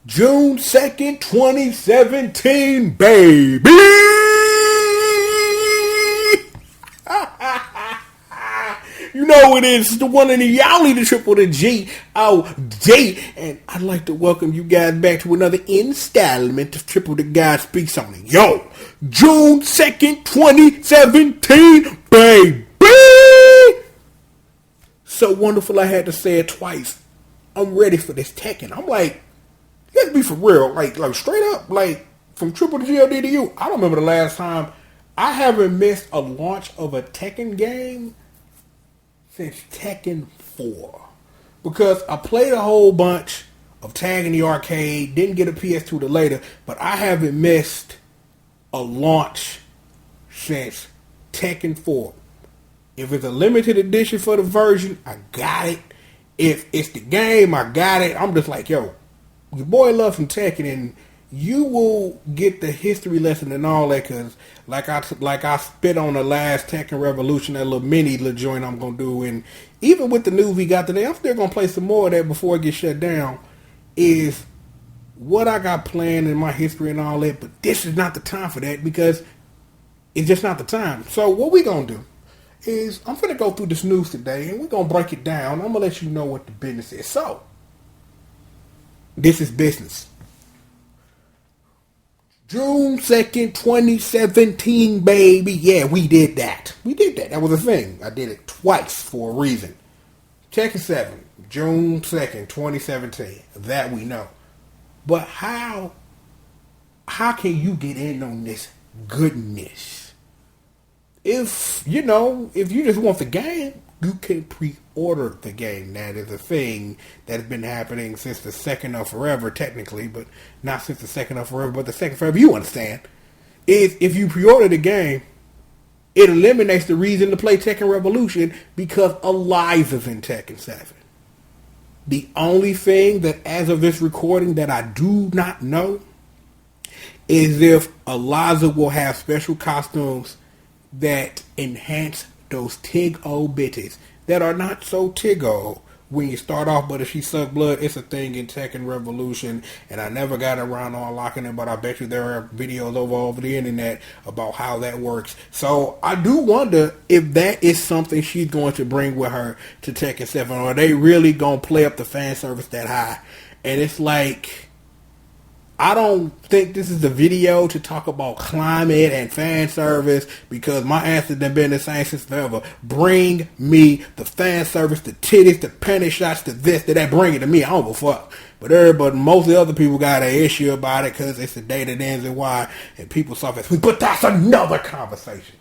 June 2nd, 2017, baby! You know it is the one in the Yowly, the triple, the G.O.D. And I'd like to welcome you guys back to another installment of Triple the God Speaks On It. Yo, June 2nd, 2017, baby! So wonderful I had to say it twice. I'm ready for this Tekken. I'm like, let's be for real. Like straight up, like from Triple to G.O.D to you. I don't remember the last time I haven't missed a launch of a Tekken game since Tekken 4. Because I played a whole bunch of Tag in the arcade, didn't get a PS2 till later, but I haven't missed a launch since Tekken 4. If it's a limited edition for the version, I got it. If it's the game, I got it. I'm just like, yo, your boy loves some Tekken, and you will get the history lesson and all that, because like I spit on the last Tekken Revolution, that little little joint I'm going to do, and even with the news we got today, I'm still going to play some more of that before it gets shut down, is what I got planned in my history and all that, but this is not the time for that, because it's just not the time. So what we going to do is I'm going to go through this news today, and we're going to break it down. I'm going to let you know what the business is. So, this is business. June 2nd, 2017, baby. Yeah, we did that. That was a thing. I did it twice for a reason. Tekken 7, June 2nd, 2017. That we know. But how can you get in on this goodness? If you just want the game, you can pre-order the game. That is a thing that has been happening since the second of forever, technically, but not since the second of forever, but the second forever, you understand. Is if you pre-order the game, it eliminates the reason to play Tekken Revolution because Eliza's in Tekken 7. The only thing that, as of this recording, that I do not know is if Eliza will have special costumes that enhance those tig-o bitches that are not so tig-o when you start off, but if she suck blood, it's a thing in Tekken Revolution, and I never got around to unlocking it, but I bet you there are videos over the internet about how that works. So I do wonder if that is something she's going to bring with her to Tekken 7, or are they really going to play up the fan service that high? And it's like, I don't think this is the video to talk about climate and fan service, because my answer has been the same since forever. Bring me the fan service, the titties, the penny shots, the this, that. Bring it to me. I don't give a fuck. But most of the other people got an issue about it because it's the day that ends in Y, and people suffer. But that's another conversation.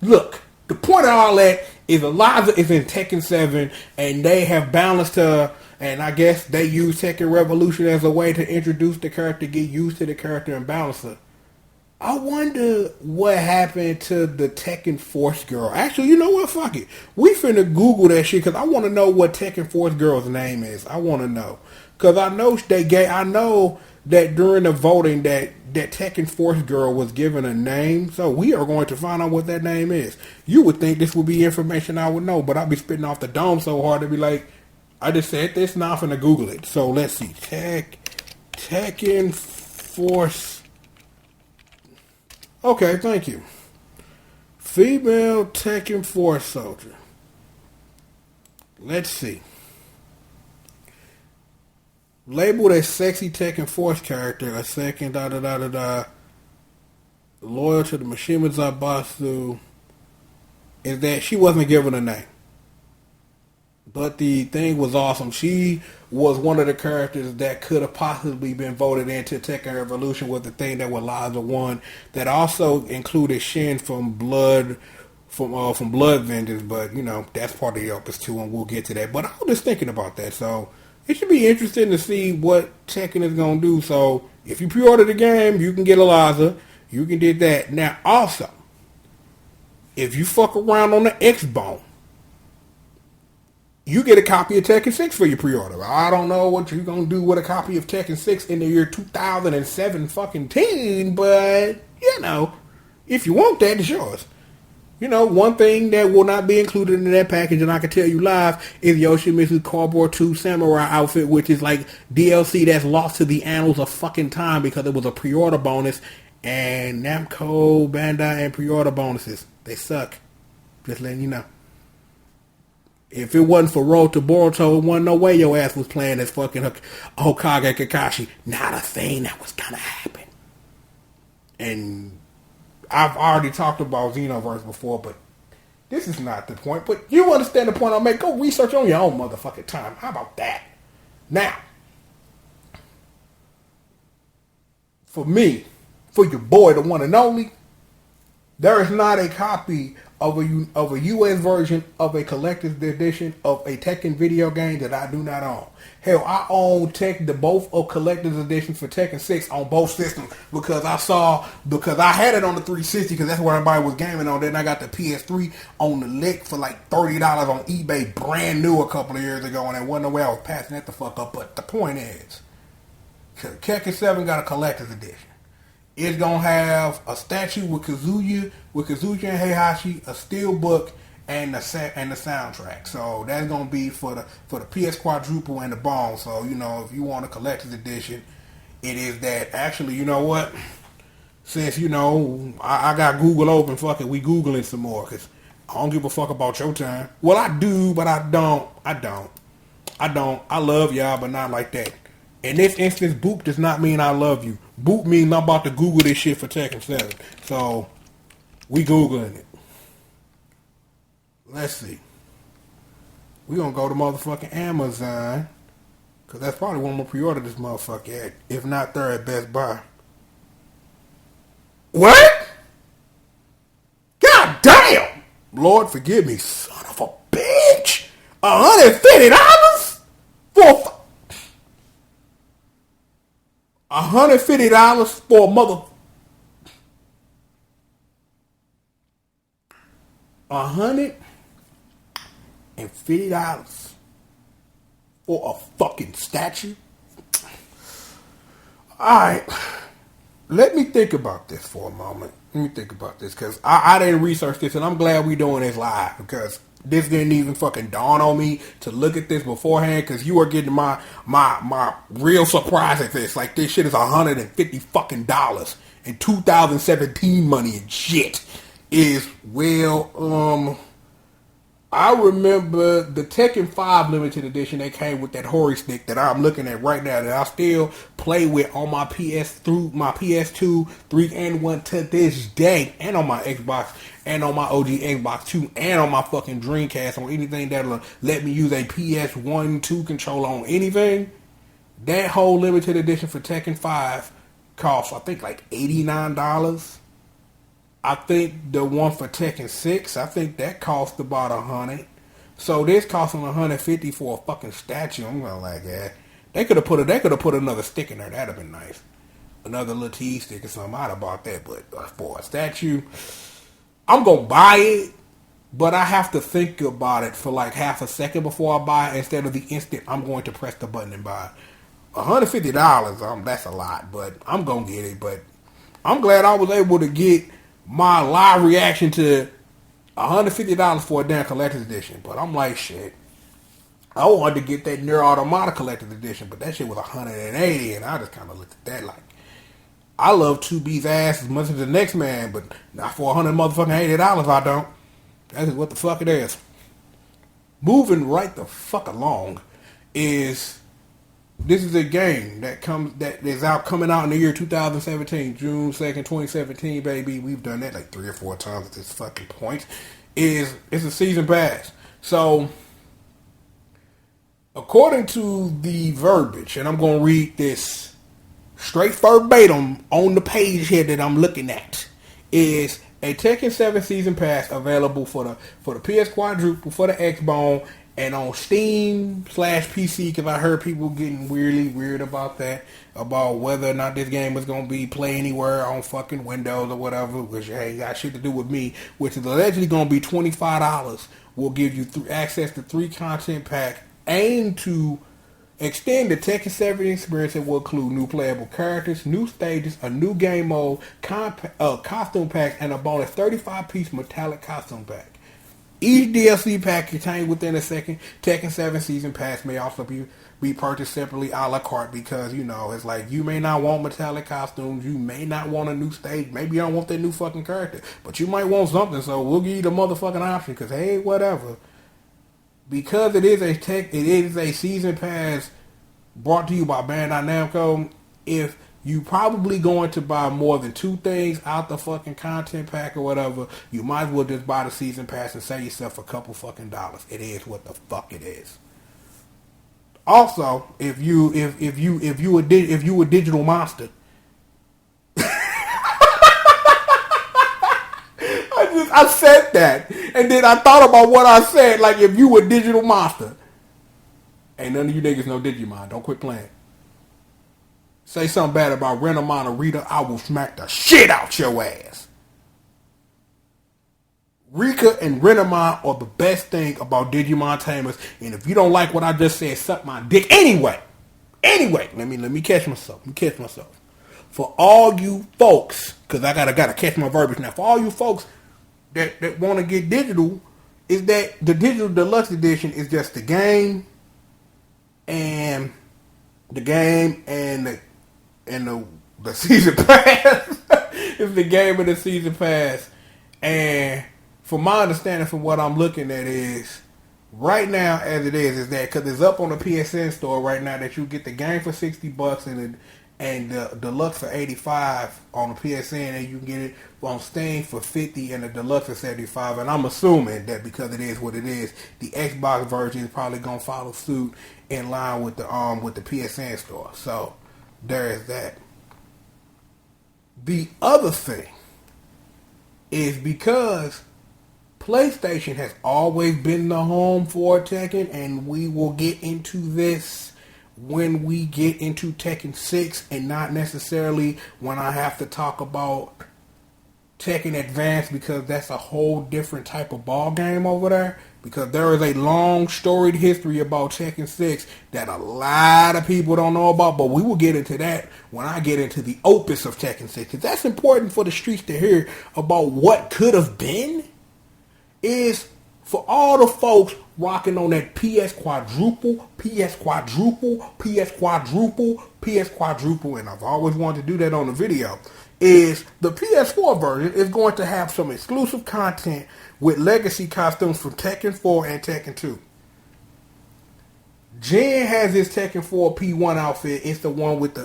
Look, the point of all that is Eliza is in Tekken 7, and they have balanced her. And I guess they use Tekken Revolution as a way to introduce the character, get used to the character, and balance her. I wonder what happened to the Tekken Force girl. Actually, you know what? Fuck it. We finna Google that shit because I want to know what Tekken Force girl's name is. I want to know. Because I know that during the voting that Tekken Force girl was given a name. So we are going to find out what that name is. You would think this would be information I would know, but I'd be spitting off the dome so hard to be like, I just said this, now I'm finna Google it. So let's see. Tekken Force. Okay, thank you. Female Tekken Force soldier. Let's see. Labeled a sexy Tekken Force character, a second loyal to the Mishima Zaibatsu, is that she wasn't given a name. But the thing was awesome. She was one of the characters that could have possibly been voted into Tekken Revolution, with the thing that Eliza won. That also included Shin from Blood Vengeance, but that's part of the Opus 2, and we'll get to that. But I was just thinking about that, so it should be interesting to see what Tekken is gonna do. So if you pre-order the game, you can get Eliza. You can do that. Now also, if you fuck around on the X-Bone, you get a copy of Tekken 6 for your pre-order. I don't know what you're going to do with a copy of Tekken 6 in the year 2007 fucking teen, but, if you want that, it's yours. one thing that will not be included in that package, and I can tell you live, is Yoshimitsu's Cardboard 2 Samurai outfit, which is like DLC that's lost to the annals of fucking time because it was a pre-order bonus. And Namco, Bandai, and pre-order bonuses, they suck. Just letting you know. If it wasn't for Road to Boruto, it wasn't no way your ass was playing as fucking Hokage Kakashi. Not a thing that was gonna happen. And I've already talked about Xenoverse before, but this is not the point. But you understand the point I make. Go research on your own motherfucking time. How about that? Now, for me, for your boy, the one and only, there is not a copy of a U.S. version of a collector's edition of a Tekken video game that I do not own. Hell, I own both of collector's editions for Tekken 6 on both systems because I had it on the 360 because that's where everybody was gaming on. Then I got the PS3 on the lick for like $30 on eBay, brand new a couple of years ago, and there wasn't no way I was passing that the fuck up. But the point is, Tekken 7 got a collector's edition. It's gonna have a statue with Kazuya and Heihachi, a steel book, and the soundtrack. So that's gonna be for the PS Quadruple and the Bone. So if you want a collector's edition, it is that. Actually, you know what? Since I got Google open, fuck it, we Googling some more because I don't give a fuck about your time. Well, I do, but I don't. I love y'all, but not like that. In this instance, boop does not mean I love you. Boop means I'm about to Google this shit for Tekken 7. So, we Googling it. Let's see. We gonna go to motherfucking Amazon. Because that's probably one more pre-order this motherfucker at. If not there at Best Buy. What? God damn! Lord forgive me, son of a bitch! $150? For $150 for a mother. $150 for a fucking statue? Alright. Let me think about this for a moment. Let me think about this because I didn't research this and I'm glad we doing this live because this didn't even fucking dawn on me to look at this beforehand because you are getting my real surprise at this. Like this shit is $150 fucking dollars in 2017 money and shit. I remember the Tekken 5 limited edition that came with that Hori stick that I'm looking at right now that I still play with on my PS2, 3 and 1 to this day, and on my Xbox, and on my OG Xbox 2, and on my fucking Dreamcast, on anything that'll let me use a PS1, 2 controller on anything. That whole limited edition for Tekken 5 costs, I think, like $89. I think the one for Tekken 6, I think that cost about $100. So this costing $150 for a fucking statue. I'm going like, yeah. They could have put another stick in there. That'd have been nice. Another little T stick or something. I'd have bought that. But for a statue, I'm gonna buy it, but I have to think about it for like half a second before I buy it instead of the instant I'm going to press the button and buy it. $150, that's a lot, but I'm gonna get it. But I'm glad I was able to get my live reaction to $150 for a damn collector's edition. But I'm like, shit, I wanted to get that Nier Automata collector's edition, but that shit was $180, and I just kind of looked at that like, I love 2B's ass as much as the next man, but not for $180. I don't. That is what the fuck it is. Moving right the fuck along this is a game that is coming out in the year 2017, June 2nd, 2017, baby. We've done that like 3 or 4 times at this fucking point. It's a season pass. So, according to the verbiage, and I'm going to read this straight verbatim on the page here that I'm looking at, is a Tekken 7 season pass available for the PS Quadruple, for the Xbone, and on Steam/PC, because I heard people getting weird about that, about whether or not this game is going to be play anywhere on fucking Windows or whatever, which ain't got shit to do with me, which is allegedly going to be $25. Will give you access to 3 content pack aimed to Extend the Tekken 7 experience and will include new playable characters, new stages, a new game mode, costume packs, and a bonus 35-piece metallic costume pack. Each DLC pack contained within a second Tekken 7 Season Pass may also be purchased separately a la carte because, you know, it's like you may not want metallic costumes, you may not want a new stage, maybe you don't want that new fucking character, but you might want something, so we'll give you the motherfucking option because, hey, whatever. Because it is a Season Pass brought to you by Bandai Namco, if you probably going to buy more than 2 things out the fucking content pack or whatever, you might as well just buy the Season Pass and save yourself a couple fucking dollars. It is what the fuck it is. Also, if you a digital monster, I said that, and then I thought about what I said. Like, if you a digital monster, ain't none of you niggas know Digimon. Don't quit playing. Say something bad about Renamon or Rita, I will smack the shit out your ass. Rika and Renamon are the best thing about Digimon Tamers, and if you don't like what I just said, suck my dick. Anyway, let me catch myself. For all you folks, because I gotta catch my verbiage now. For all you folks that want to get digital, is that the digital deluxe edition is just the game and the season pass. It's the game and the season pass. And from my understanding, from what I'm looking at, is right now as it is that because it's up on the PSN store right now that you get the game for $60 and the deluxe for $85 on the PSN, and you can get it on Steam for $50 and the deluxe for $75. And I'm assuming that because it is what it is, the Xbox version is probably gonna follow suit in line with the PSN store. So there is that. The other thing is because PlayStation has always been the home for Tekken, and we will get into this when we get into Tekken 6 and not necessarily when I have to talk about Tekken Advance, because that's a whole different type of ball game over there, because there is a long storied history about Tekken 6 that a lot of people don't know about, but we will get into that when I get into the opus of Tekken 6, because that's important for the streets to hear about what could have been. Is for all the folks rocking on that PS quadruple, and I've always wanted to do that on the video, is the PS4 version is going to have some exclusive content with legacy costumes from Tekken 4 and Tekken 2. Jen has his Tekken 4 P1 outfit. It's the one with the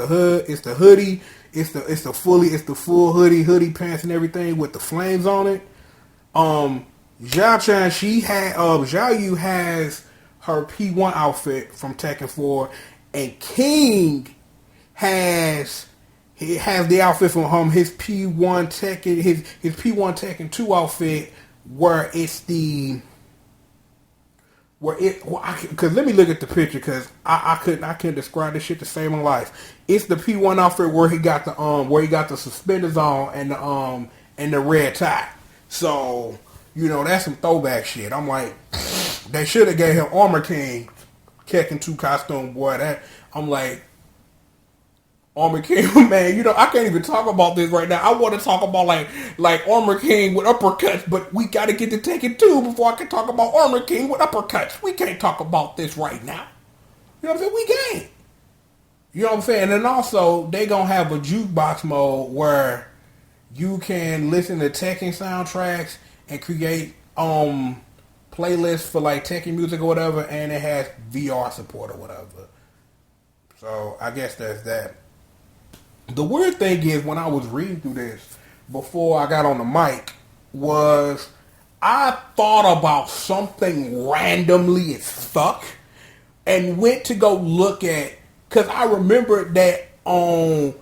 hood. It's the hoodie. It's the full hoodie pants and everything with the flames on it. Zhao-Chan, Zhao Yu has her P1 outfit from Tekken 4, and King has the outfit from his P1 Tekken, his P1 Tekken 2 outfit, where it's because let me look at the picture, because I couldn't describe this shit to save my life. It's the P1 outfit where he got the suspenders on and the red tie. So, you know, that's some throwback shit. I'm like, they should have gave him Armor King Tekken 2 costume, boy. I'm like, Armor King, man, you know, I can't even talk about this right now. I want to talk about like Armor King with uppercuts, but we got to get to Tekken 2 before I can talk about Armor King with uppercuts. We can't talk about this right now. You know what I'm saying? We can't. You know what I'm saying? And then also, they going to have a jukebox mode where you can listen to Tekken soundtracks and create playlists for like Tekken music or whatever, and it has VR support or whatever. So I guess that's that. The weird thing is, when I was reading through this before I got on the mic, was I thought about something randomly as fuck and went to go look at, because I remember that on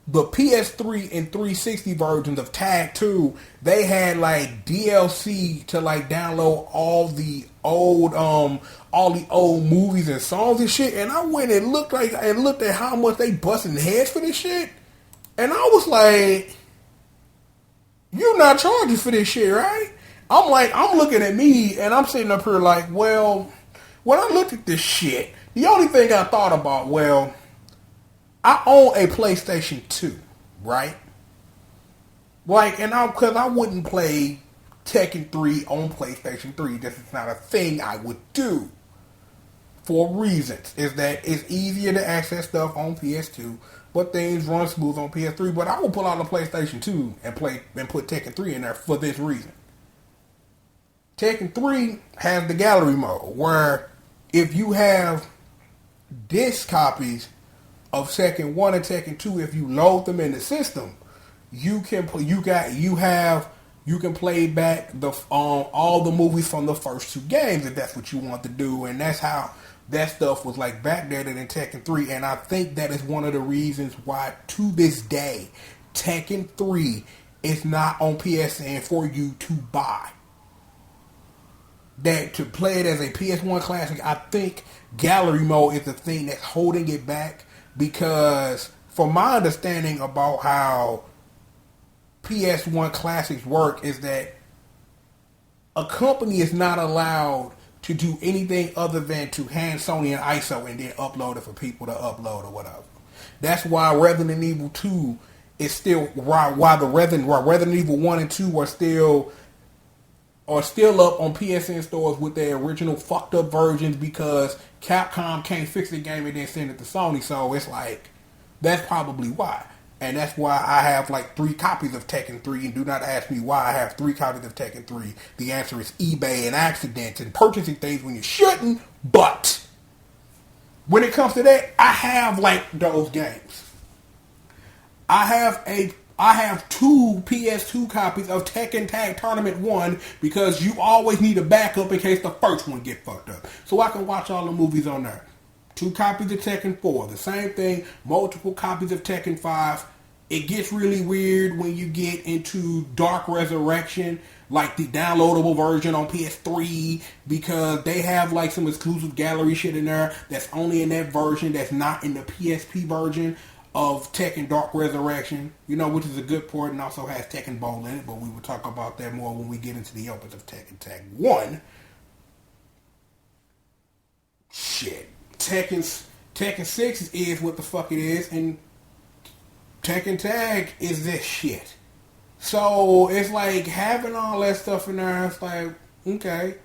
the PS3 and 360 versions of Tag 2, they had like DLC to like download all the old movies and songs and shit. And I went and looked at how much they busting heads for this shit. And I was like, you're not charging for this shit, right? I'm looking at me and I'm sitting up here like, well, when I looked at this shit The only thing I thought about, well, I own a PlayStation 2, right? Like, and because I wouldn't play Tekken 3 on PlayStation 3. This is not a thing I would do for reasons. Is that it's easier to access stuff on PS2, but things run smooth on PS3. But I will pull out a PlayStation 2 and put Tekken 3 in there for this reason. Tekken 3 has the gallery mode where if you have disc copies of Tekken 1 and Tekken 2, if you load them in the system, you can play back the all the movies from the first two games if that's what you want to do, and that's how that stuff was like backdated in Tekken 3, and I think that is one of the reasons why to this day Tekken 3 is not on PSN for you to buy. That to play it as a PS1 classic, I think gallery mode is the thing that's holding it back, because from my understanding about how PS1 classics work is that a company is not allowed to do anything other than to hand Sony an ISO and then upload it for people to upload or whatever. That's why Resident Evil 2 is still why Resident Evil 1 and 2 are still up on PSN stores with their original fucked up versions, because Capcom can't fix the game and then send it to Sony. So it's like, that's probably why. And that's why I have like 3 copies of Tekken 3, and do not ask me why I have 3 copies of Tekken 3. The answer is eBay and accidents and purchasing things when you shouldn't. But when it comes to that, I have like those games. I have 2 PS2 copies of Tekken Tag Tournament 1, because you always need a backup in case the first one get fucked up. So I can watch all the movies on there. 2 copies of Tekken 4. The same thing. Multiple copies of Tekken 5. It gets really weird when you get into Dark Resurrection, like the downloadable version on PS3, because they have like some exclusive gallery shit in there that's only in that version, that's not in the PSP version of Tekken Dark Resurrection, which is a good port, and also has Tekken Bowl in it, but we will talk about that more when we get into the opens of Tekken Tag 1. Shit. Tekken 6 is what the fuck it is, and Tekken Tag is this shit. So it's like having all that stuff in there, it's like, okay.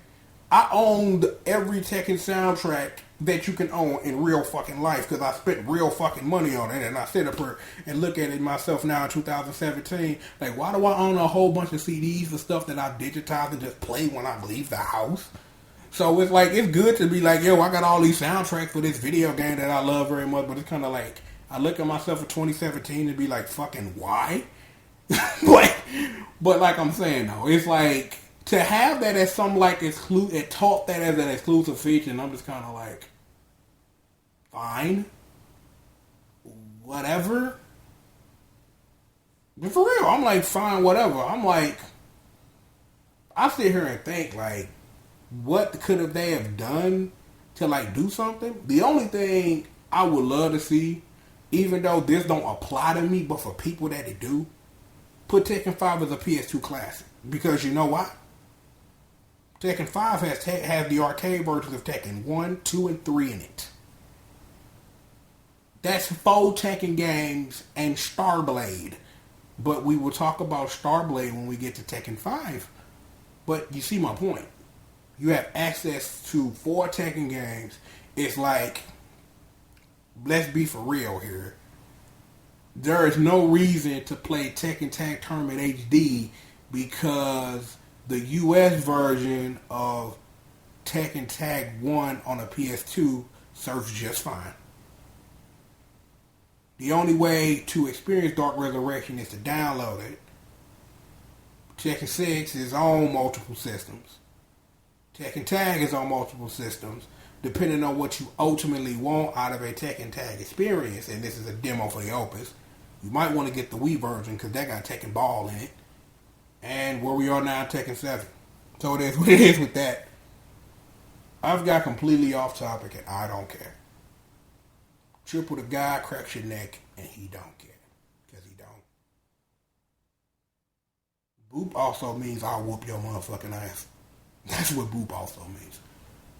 I owned every Tekken soundtrack that you can own in real fucking life, because I spent real fucking money on it, and I sit up here and look at it myself now in 2017. Like, why do I own a whole bunch of CDs of stuff that I digitize and just play when I leave the house? So it's like, it's good to be like, yo, I got all these soundtracks for this video game that I love very much, but it's kind of like, I look at myself in 2017 and be like, fucking why? but like I'm saying though, it's like, to have that as some like it taught that as an exclusive feature, and I'm just kind of like, fine, whatever. But for real, I'm like, fine, whatever. I'm like, I sit here and think like, what could they have done to like do something? The only thing I would love to see, even though this don't apply to me, but for people that it do, put Tekken 5 as a PS2 classic. Because you know why? Tekken 5 has the arcade versions of Tekken 1, 2, and 3 in it. That's 4 Tekken games and Starblade. But we will talk about Starblade when we get to Tekken 5. But you see my point. You have access to 4 Tekken games. It's like, let's be for real here. There is no reason to play Tekken Tag Tournament HD, because the US version of Tekken Tag 1 on a PS2 serves just fine. The only way to experience Dark Resurrection is to download it. Tekken 6 is on multiple systems. Tekken Tag is on multiple systems, depending on what you ultimately want out of a Tekken Tag experience. And this is a demo for the Opus. You might want to get the Wii version, because that got Tekken Ball in it. And where we are now, Tekken 7. So it is what it is with that. I've got completely off topic, and I don't care. Triple the guy cracks your neck, and he don't care. Because he don't. Boop also means I'll whoop your motherfucking ass. That's what boop also means.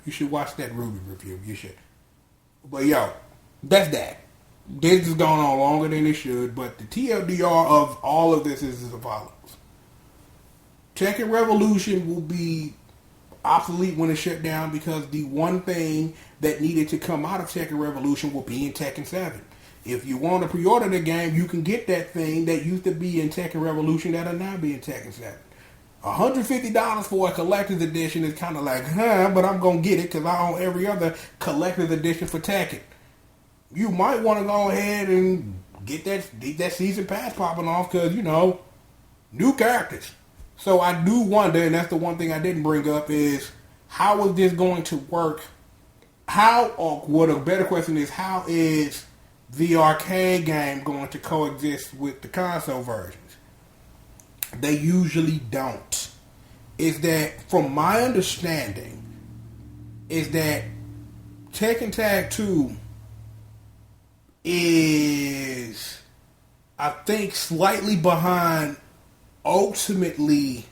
You should watch that Ruby review. You should. But yo, that's that. This is going on longer than it should, but the TLDR of all of this is as follows. Tekken Revolution will be obsolete when it's shut down because the one thing that needed to come out of Tekken Revolution will be in Tekken 7. If you want to pre-order the game, you can get that thing that used to be in Tekken Revolution that'll now be in Tekken 7. $150 for a collector's edition is kind of like, but I'm going to get it because I own every other collector's edition for Tekken. You might want to go ahead and get that season pass popping off because, new characters. So I do wonder, and that's the one thing I didn't bring up, is how is this going to work? Or what a better question is, how is the arcade game going to coexist with the console versions? They usually don't. Is that, from my understanding, is that Tekken Tag 2 is, I think, slightly behind ultimately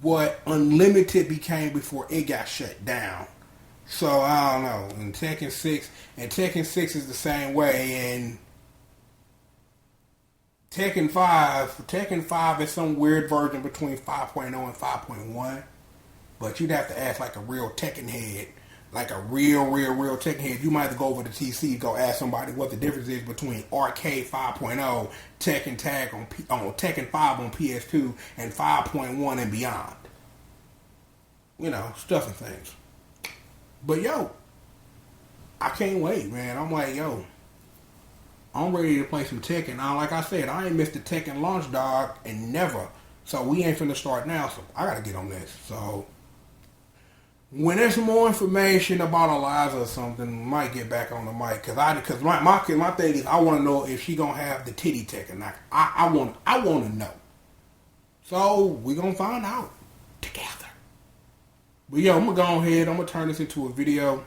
what Unlimited became before it got shut down. So I don't know. And Tekken 6 is the same way, and Tekken 5 is some weird version between 5.0 and 5.1. But you'd have to ask like a real Tekken head. Like a real Tekken head. You might have to go over to TC, go ask somebody what the difference is between Arcade 5.0, Tekken Tag on Tekken 5 on PS2, and 5.1 and beyond. Stuff and things. But yo, I can't wait, man. I'm like, yo, I'm ready to play some Tekken. Now, like I said, I ain't missed the Tekken launch, dog, and never. So we ain't finna start now, so I gotta get on this. So when there's more information about Eliza or something, might get back on the mic. Cause my thing is, I want to know if she gonna have the titty Tekken. Like, I want to know. So we gonna find out together. But yo, I'm gonna go ahead. I'm gonna turn this into a video.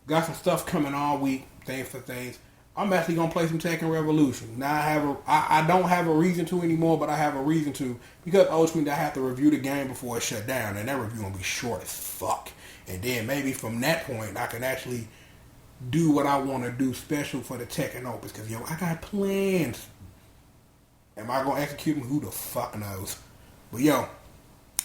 Got some stuff coming all week. Things for things. I'm actually gonna play some Tekken Revolution. Now I don't have a reason to anymore, but I have a reason to because ultimately I have to review the game before it shut down, and that review gonna be short as fuck. And then maybe from that point I can actually do what I want to do special for the Tekken Opus. Because yo, I got plans. Am I gonna execute them? Who the fuck knows? But yo,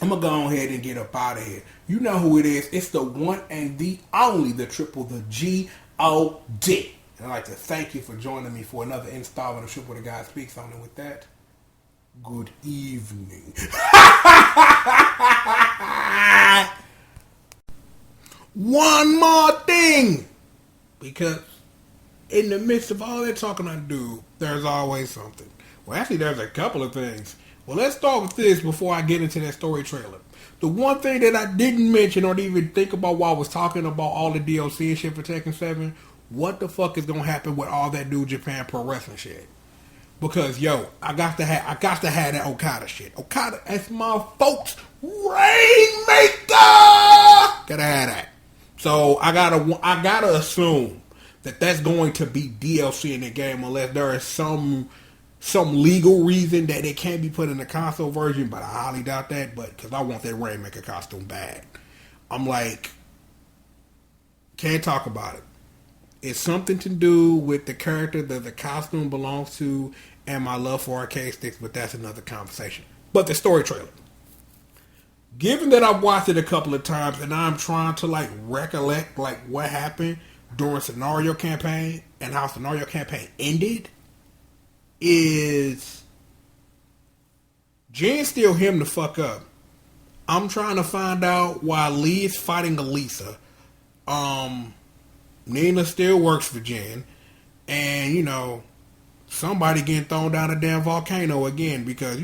I'm gonna go ahead and get up out of here. You know who it is? It's the one and the only, the triple, the G.O.D. And I'd like to thank you for joining me for another installment of Triple the Guy Speaks On. And with that, good evening. One more thing. Because in the midst of all that talking I do, there's always something. Well, actually, there's a couple of things. Well, let's start with this before I get into that story trailer. The one thing that I didn't mention or even think about while I was talking about all the DLC and shit for Tekken 7, what the fuck is gonna happen with all that New Japan Pro Wrestling shit? Because yo, I got to have that Okada shit. Okada, that's my folks Rainmaker. Gotta have that. So I gotta assume that that's going to be DLC in the game unless there is some legal reason that it can't be put in the console version. But I highly doubt that. But because I want that Rainmaker costume bad, I'm like, can't talk about it. It's something to do with the character that the costume belongs to and my love for arcade sticks, but that's another conversation. But the story trailer. Given that I've watched it a couple of times and I'm trying to recollect what happened during Scenario Campaign and how Scenario Campaign ended, is Jen still him the fuck up. I'm trying to find out why Lee is fighting Elisa. Nina still works for Jen. And, somebody getting thrown down a damn volcano again because,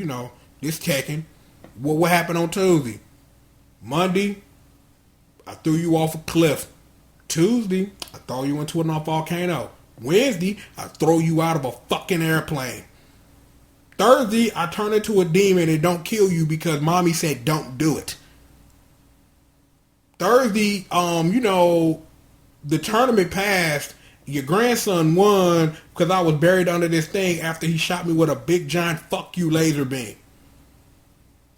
this Tekken. What happened on Tuesday? Monday, I threw you off a cliff. Tuesday, I throw you into a volcano. Wednesday, I throw you out of a fucking airplane. Thursday, I turn into a demon and don't kill you because mommy said don't do it. Thursday, the tournament passed. Your grandson won because I was buried under this thing after he shot me with a big giant fuck you laser beam.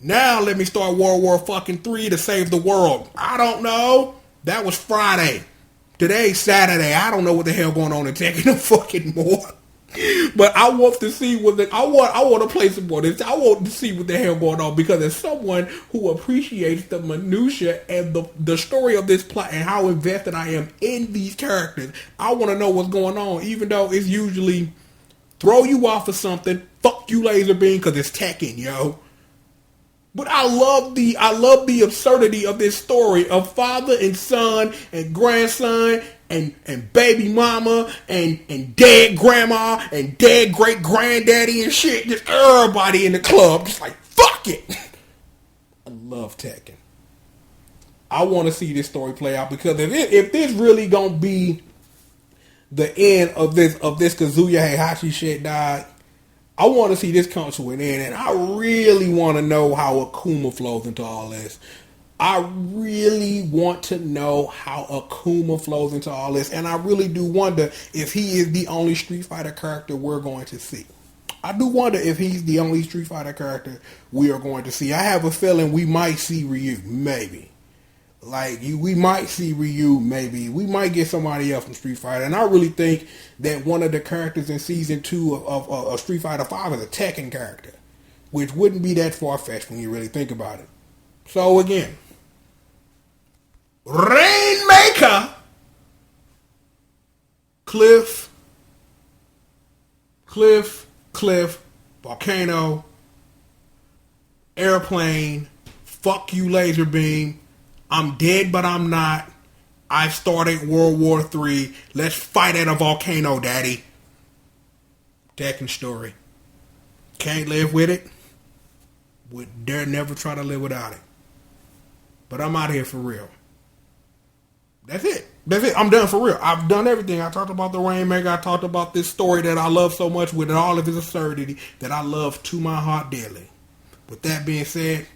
Now let me start World War fucking 3 to save the world. I don't know. That was Friday. Today's Saturday. I don't know what the hell going on in Tekken no fucking more. But I want to see what I want to play some more. I want to see what the hell going on, because as someone who appreciates the minutia and the story of this plot and how invested I am in these characters, I want to know what's going on. Even though it's usually throw you off of something, fuck you, laser beam, because it's Tekken, yo. But I love the absurdity of this story of father and son and grandson and baby mama and dead grandma and dead great granddaddy and shit. Just everybody in the club just like, fuck it. I love Tekken. I want to see this story play out, because if this really gonna be the end of this Kazuya Heihachi shit, dog, I want to see this come to an end, and I really want to know how Akuma flows into all this. I really want to know how Akuma flows into all this, and I really do wonder if he is the only Street Fighter character we're going to see. I do wonder if he's the only Street Fighter character we are going to see. I have a feeling we might see Ryu, maybe. We might see Ryu, maybe. We might get somebody else from Street Fighter. And I really think that one of the characters in Season 2 of Street Fighter 5 is a Tekken character, which wouldn't be that far-fetched when you really think about it. So, again, Rainmaker, Cliff, Volcano, Airplane, fuck you, Laser Beam, I'm dead but I'm not, I've started World War III, let's fight at a volcano, daddy. Tekken story. Can't live with it, would dare never try to live without it. But I'm out here for real. That's it. I'm done for real. I've done everything. I talked about the Rainmaker. I talked about this story that I love so much with all of its absurdity that I love to my heart dearly. With that being said,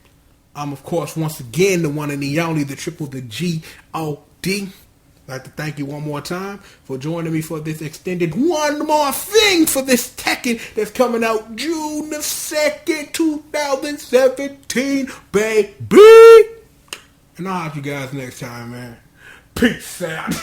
I'm, of course, once again the one and the only, the triple, the G.O.D. I'd like to thank you one more time for joining me for this extended one more thing for this Tekken that's coming out June the 2nd, 2017, baby. And I'll have you guys next time, man. Peace out.